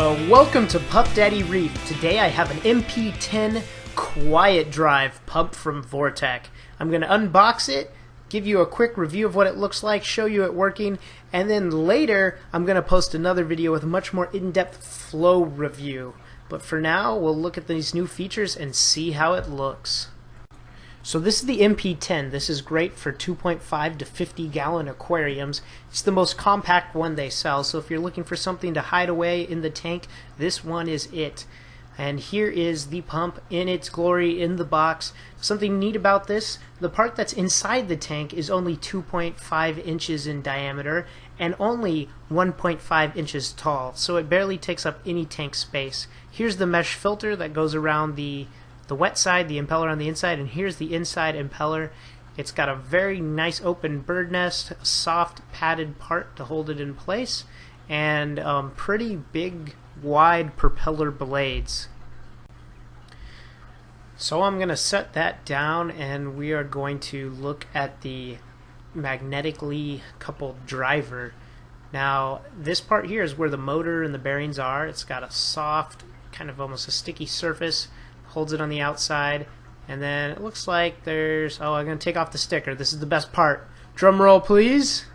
Welcome to Pup Daddy Reef. Today I have an MP10 QuietDrive pump from VorTech. I'm going to unbox it, give you a quick review of what it looks like, show you it working, and then later I'm going to post another video with a much more in-depth flow review. But for now, we'll look at these new features and see how it looks. So this is the MP10. This is great for 2.5 to 50 gallon aquariums. It's the most compact one they sell, so if you're looking for something to hide away in the tank, this one is it. And here is the pump in its glory in the box. Something neat about this, the part that's inside the tank is only 2.5 inches in diameter and only 1.5 inches tall, so it barely takes up any tank space. Here's the mesh filter that goes around the wet side, the impeller on the inside, and here's the inside impeller. It's got a very nice open bird nest, soft padded part to hold it in place, and pretty big wide propeller blades. So I'm going to set that down and we are going to look at the magnetically coupled driver. Now this part here is where the motor and the bearings are. It's got a soft, kind of almost a sticky surface, holds it on the outside, and then it looks like there's, I'm going to take off the sticker. This is the best part. Drum roll please.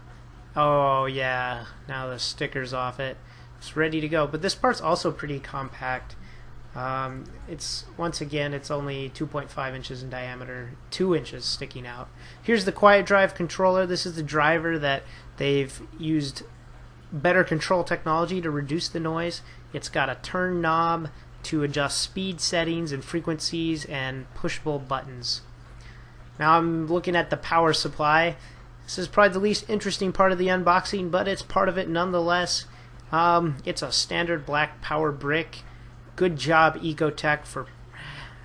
Oh yeah, now the sticker's off it. It's ready to go. But this part's also pretty compact. It's once again, it's only 2.5 inches in diameter, 2 inches sticking out. Here's the QuietDrive controller. This is the driver that they've used better control technology to reduce the noise. It's got a turn knob to adjust speed settings and frequencies and pushable buttons. Now I'm looking at the power supply. This is probably the least interesting part of the unboxing, but it's part of it nonetheless. It's a standard black power brick. Good job Ecotech for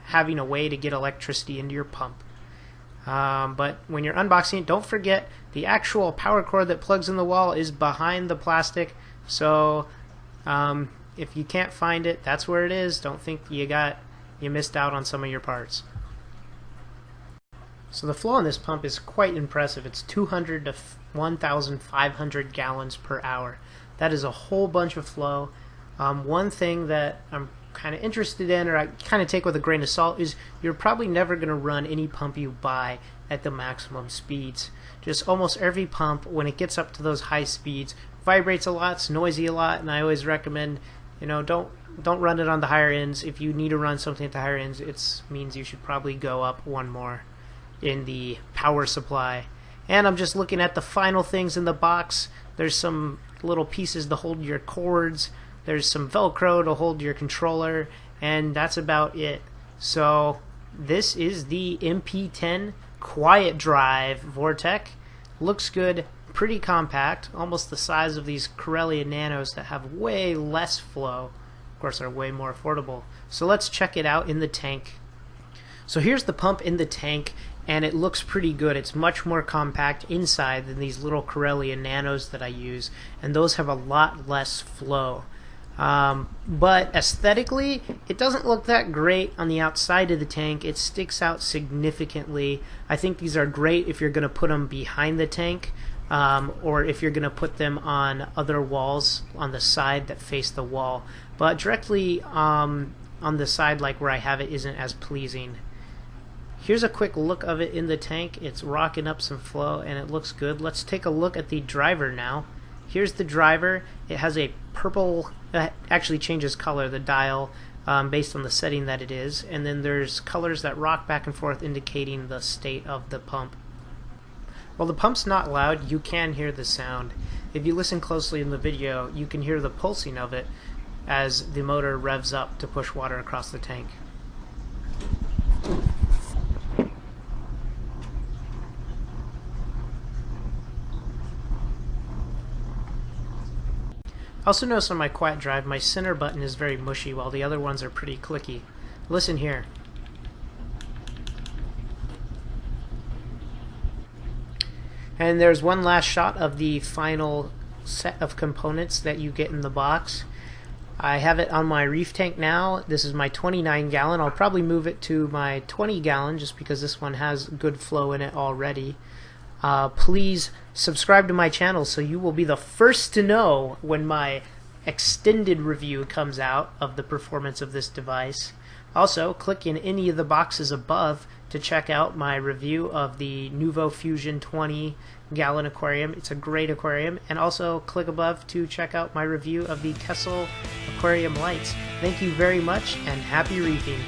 having a way to get electricity into your pump. But when you're unboxing it, don't forget the actual power cord that plugs in the wall is behind the plastic, so if you can't find it, that's where it is. Don't think you missed out on some of your parts. So the flow on this pump is quite impressive. It's 200 to 1,500 gallons per hour. That is a whole bunch of flow. One thing that I'm kind of interested in, or I kind of take with a grain of salt, is you're probably never going to run any pump you buy at the maximum speeds. Just almost every pump, when it gets up to those high speeds, vibrates a lot, it's noisy a lot, and I always recommend, don't run it on the higher ends. If you need to run something at the higher ends, it means you should probably go up one more in the power supply. And I'm just looking at the final things in the box. There's some little pieces to hold your cords. There's some Velcro to hold your controller, and that's about it. So this is the MP10 QuietDrive VorTech. Looks good, pretty compact, almost the size of these Corellia Nanos that have way less flow. Of course, are way more affordable. So let's check it out in the tank. So here's the pump in the tank, and it looks pretty good. It's much more compact inside than these little Corellia Nanos that I use, and those have a lot less flow. But aesthetically, it doesn't look that great on the outside of the tank. It sticks out significantly. I think these are great if you're going to put them behind the tank, or if you're going to put them on other walls on the side that face the wall. But directly on the side, like where I have it, isn't as pleasing. Here's a quick look of it in the tank. It's rocking up some flow and it looks good. Let's take a look at the driver now. Here's the driver. It has a purple, actually changes color, the dial, based on the setting that it is, and then there's colors that rock back and forth indicating the state of the pump. While the pump's not loud, you can hear the sound. If you listen closely in the video, you can hear the pulsing of it as the motor revs up to push water across the tank. Also notice on my QuietDrive, my center button is very mushy while the other ones are pretty clicky. Listen here. And there's one last shot of the final set of components that you get in the box. I have it on my reef tank now. This is my 29 gallon. I'll probably move it to my 20 gallon just because this one has good flow in it already. Please subscribe to my channel so you will be the first to know when my extended review comes out of the performance of this device. Also, click in any of the boxes above to check out my review of the Nuvo Fusion 20-gallon aquarium. It's a great aquarium. And also click above to check out my review of the Tessel aquarium lights. Thank you very much and happy reefing.